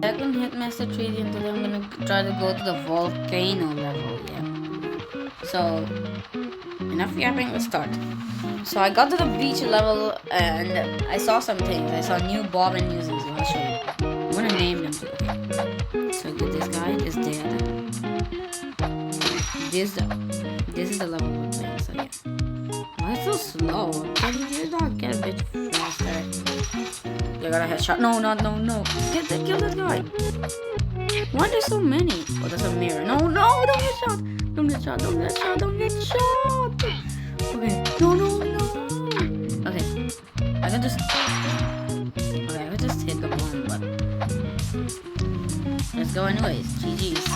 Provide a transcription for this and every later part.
Second Hitmaster 3D and today I'm gonna try to go to the volcano level, yeah. So, enough yapping, let's start. So I got to the beach level and I saw some things. I saw new Bob and new Zuzu. I'll show you. I'm gonna name them too, okay. So good, this guy is dead. This is the level we're playing, so yeah. Why is it so slow? Can you not get a bit faster? You got a headshot. No. Kill that guy. Why are there so many? Oh, there's a mirror. No, don't get shot. Don't get shot. Okay. No. Okay. I could just hit the bomb, but let's go anyways. GG's.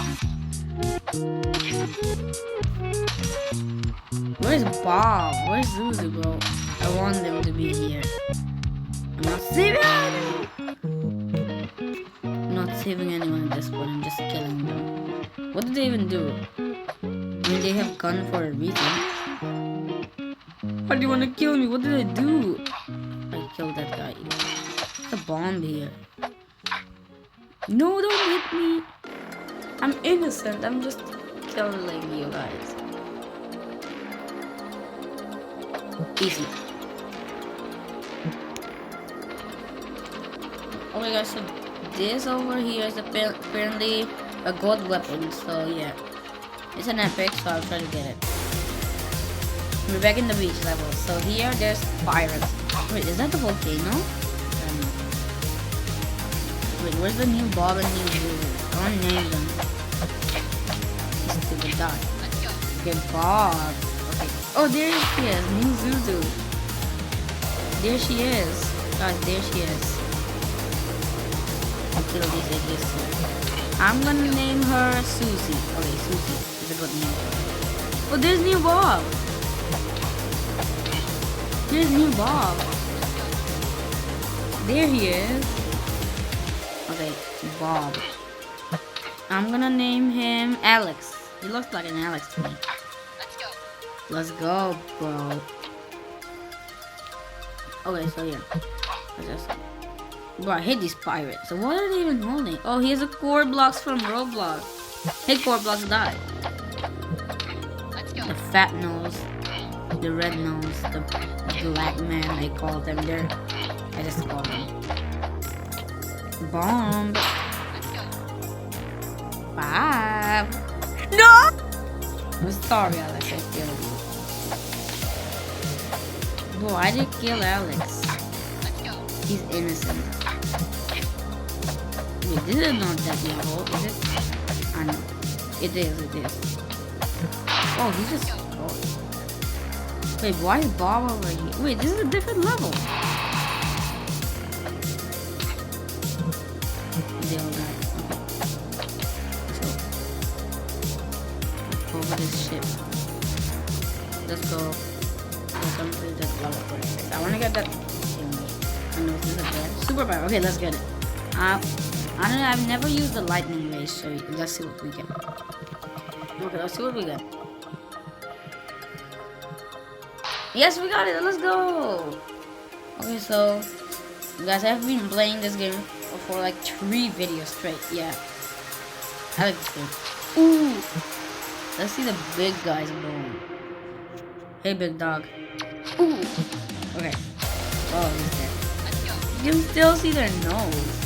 Where's Bob? Where's Zuzu, bro? I want them to be here. I'm not saving anyone. I'm not saving anyone at this point. I'm just killing them. What did they even do? I mean, they have gun for a reason. Why do you want to kill me? What did I do? I killed that guy. There's a bomb here. No, don't hit me. I'm innocent. I'm just killing you guys. Easy. Okay guys, so this over here is apparently a god weapon, so yeah. It's an epic, so I'll try to get it. We're back in the beach level. So here there's pirates. Wait, is that the volcano? Wait, where's the new Bob and new Zuzu? I want to name them. Stupid dog. Okay, Bob. Okay. Oh, there she is. New Zuzu. There she is. Guys, there she is. I'll kill these idiots too. I'm gonna name her Suzy. Okay, Suzy is a good name. Oh, there's new Bob. There's new Bob. There he is. Okay, Bob. I'm gonna name him Alex. He looks like an Alex to me. Let's go, bro. Okay, so yeah. Bro, I hate these pirates. So what are they even holding? Oh, he has a core blocks from Roblox. Hey, core blocks die. The fat nose, the red nose, the black man. I call them. I just call them. Bomb. Bye. No. I'm sorry, Alex. I killed you. Bro, I did kill Alex. He's innocent. Wait, this is not that level, is it? I know. It is. Oh, he just... Oh. Wait, why is Bob over here? Wait, this is a different level. They all died. Okay. So, over this ship. Let's go. I want to get that thing. I know this is a bad super power. Okay, let's get it. I don't know. I've never used the lightning race, so let's see what we get. Okay, let's see what we get. Yes, we got it. Let's go. Okay, so guys, I've been playing this game for like 3 videos straight. Yeah, I like this game. Ooh, let's see the big guys going. Hey, big dog. Ooh. Okay. Oh, he's dead. You can still see their nose.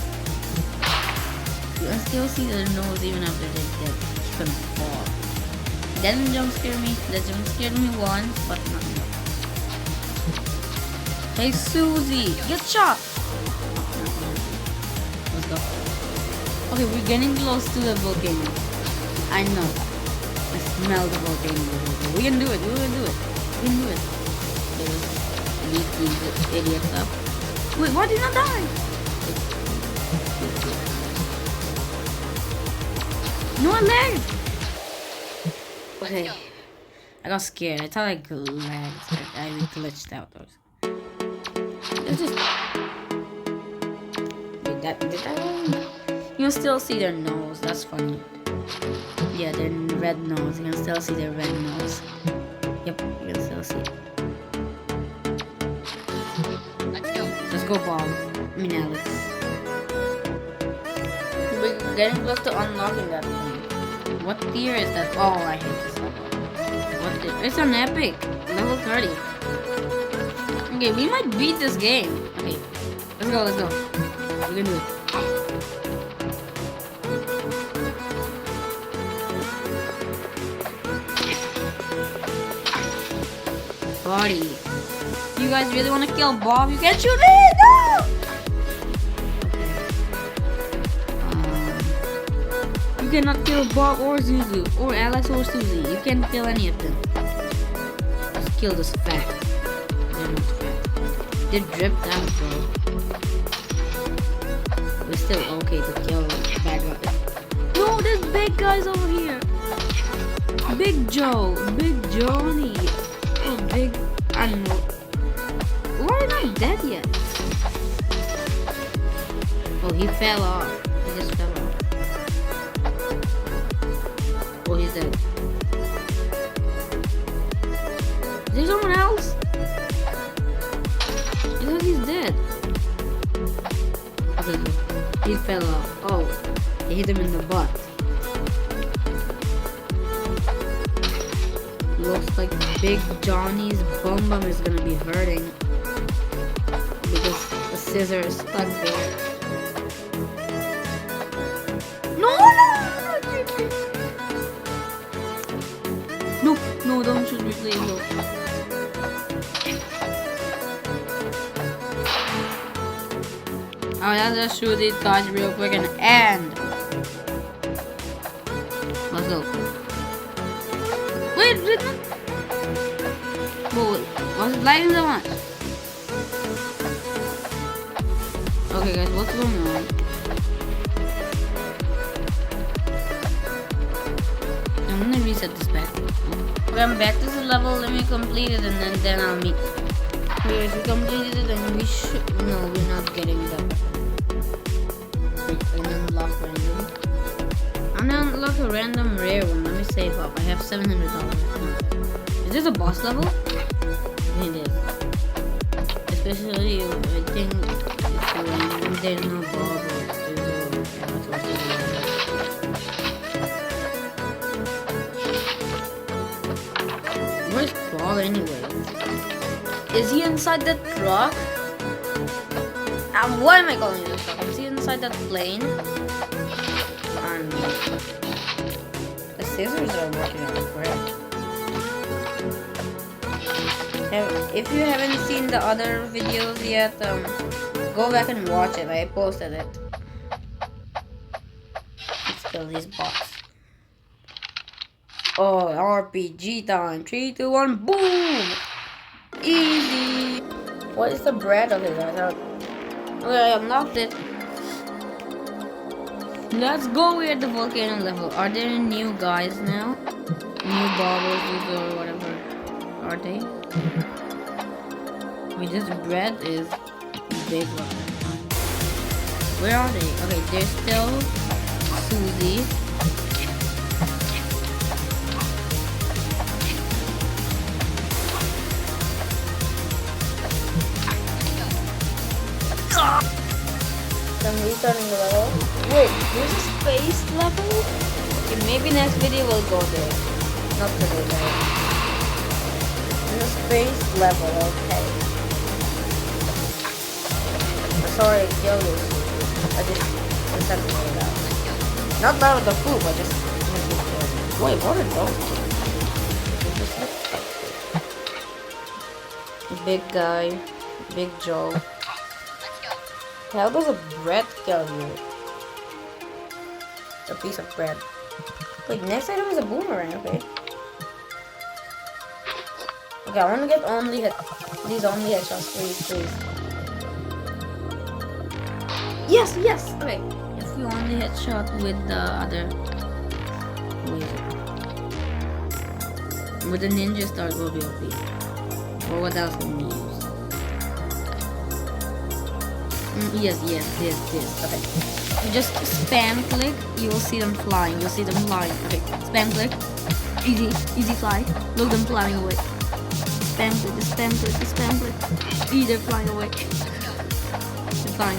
You can still see their nose even after they get from the fall. That didn't jump scare me. That jump scared me once, but not more. Hey, Suzy, get shot. Let's go. Okay, we're getting close to the volcano. I know. I smell the volcano. We can do it. Beat these idiots up. Wait, why did I not die? No, I lagged. Okay. I got scared. I thought I lagged. I glitched out those. It's just... Wait, did that... You can still see their nose. That's funny. Yeah, their red nose. You can still see their red nose. Yep, you can still see it. Let's go, Bob. I mean, Alex. getting close to unlocking that thing. What tier is that? Oh, I hate this level. What tier? It's an epic. Level 30. Okay, we might beat this game. Okay, let's go, let's go. We can do it. Buddy. You guys really want to kill Bob? You can't shoot it! No! You cannot kill Bob or Zuzu, or Alex or Suzy. You can't kill any of them. Just kill this fat. They're not fat. They dripped out, bro. We're still okay to kill bad guys. No, there's big guys over here. Big Joe, Big Johnny. Oh, big animal. Why are you not dead yet? Oh, he fell off. He just fell off. Oh, he's dead. Is there someone else? I thought he's dead. Okay, he fell off. Oh, he hit him in the butt. Looks like Big Johnny's bum bum is gonna be hurting because the scissor is stuck there. No, no, no, don't shoot me, please. No. I'll just shoot these guys real quick and end. Let's go. Wait, did not. Whoa, was it lagging so much? Okay, guys, what's going on? I'm gonna reset this back. Okay, I'm back to the level. Let me complete it, and then I'll meet. Okay, if we completed it, then we should. No, we're not getting that. And unlock random. I'm gonna unlock a random rare one. Let me save up. I have $700. Is this a boss level? It is. Especially, I think when there's no Bob or where's Bob anyway? Is he inside the truck? Why am I calling it a truck? Is he inside that plane? The scissors are working out great. If you haven't seen the other videos yet, go back and watch it. I posted it. Let's kill these bots. Oh, RPG time. 3, 2, 1, boom! Easy! What is the bread of it? Okay, I unlocked it. Let's go with the volcano level. Are there any new guys now? New bubbles or whatever. Are they? Wait, this bread is big one. Where are they? Okay, there's still Suzy. I'm restarting the level. Wait, there's a space level? Okay, maybe next video we'll go there. Not today, though. There's a space level, okay. Sorry, I killed you. I just decided to get it out. Not that with the poop, I just wait, what are those? Big guy, Big Joe. How does a bread kill you? A piece of bread. Wait, next item is a boomerang, okay. Okay, I want to get these only headshots, please. Yes! Okay, if we only headshot with the other... with the ninja star will be OP. Or what else can we use? Yes, this. Okay. You just spam click, you will see them flying. Okay, spam click. Easy fly. Look them flying away. Spam click. They're flying away.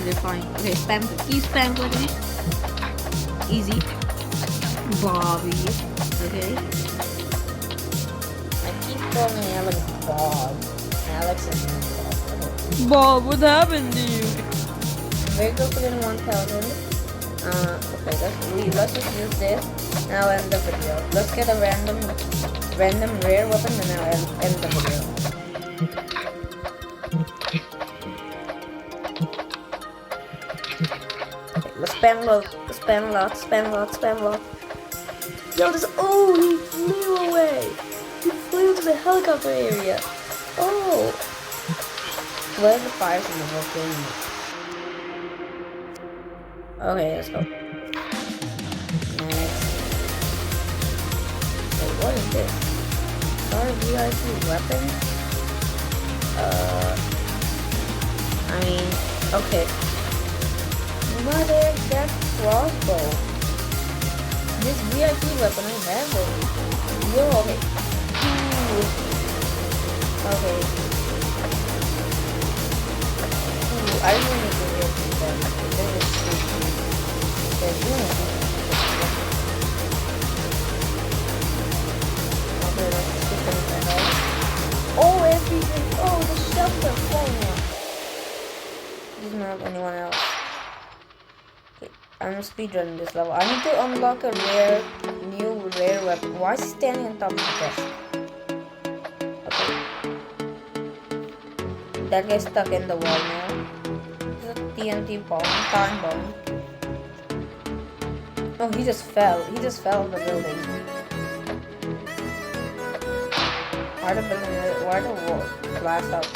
They're flying. Okay, spam click. Keep spam clicking. Easy. Bobby. Okay. I keep calling Alex Bob. Alex is Bob. Okay. Bob, what happened to you? Very good for 1,000. Okay, let's just use this. Now end the video. Let's get a random rare weapon and now end the video. Okay, let's spam a lot. Yo, this, oh, he flew away. He flew to the helicopter area. Oh. Where's the fires in the volcano? Okay, let's go. Next. Wait, what is this? Our VIP weapon? I mean, okay. Mother, that crossbow. This VIP weapon I have already. Yo, okay. Ooh. Okay. Ooh, I really need to get this done. Then it's okay, let's skip that out. Oh, everything. Oh, the shelter falling off. Doesn't have anyone else. Okay, I'm speedrunning this level. I need to unlock a new rare weapon. Why is he standing on top of the desk? Okay. That guy's stuck in the wall now. This is a TNT bomb, time bomb. Oh, he just fell. He just fell off the building. Why the wall blast out?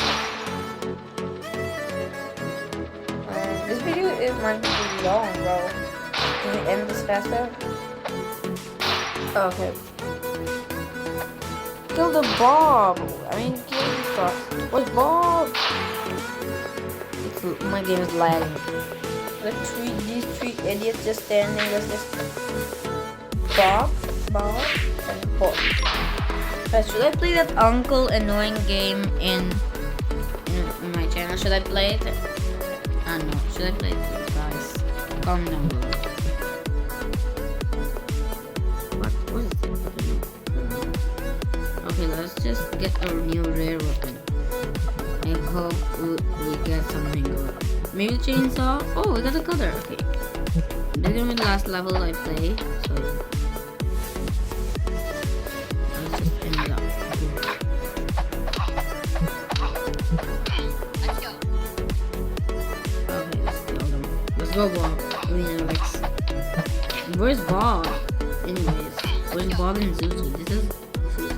This video might be too long, bro. Can we end this faster? Okay. Kill the Bob. I mean, kill the stuff. What's Bob? My game is lagging. These three idiots just standing. Let's just Bob, and Bob. Should I play that uncle annoying game in my channel? Should I play it? No. Should I play it, guys? Comment down below. What is it? Okay, let's just get a new rare weapon. I hope we get something good. Maybe a chainsaw? Oh, we got a cutter. Okay. This is gonna be the last level I play. So let's just end it up. Okay, let's go, Bob. I mean, Alex. Where's Bob? Anyways, where's Bob and Zuzu? This is Suzy.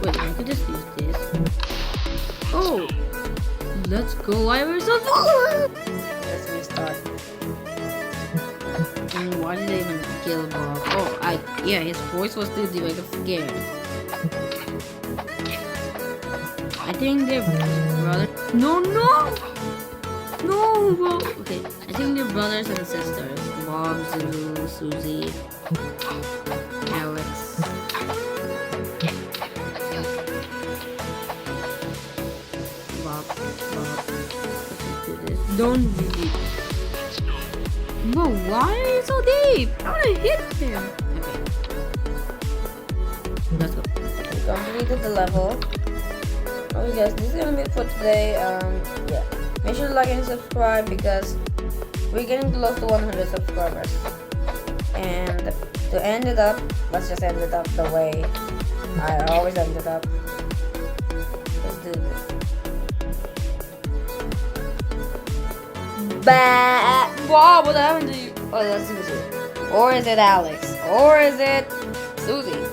Wait, I could just use this. Oh! Let's go, why are we so far? Let's restart. I mean, why did they even kill Bob? Oh, yeah, his voice was too deep, I got scared. I think they're brothers. No, bro! Okay, I think they're brothers and sisters. Bob, Zuzu, Suzy, Alex. Don't be deep. Bro, why are you so deep? I wanna hit him. Okay. Let's go. We completed the level. Okay guys, this is gonna be it for today. Yeah. Make sure to like and subscribe because we're getting close to 100 subscribers. And to end it up, let's just end it up the way I always end it up. Let's do this. Wow, what happened to you? Oh, that's Suzy. Or is it Alex? Or is it Suzy?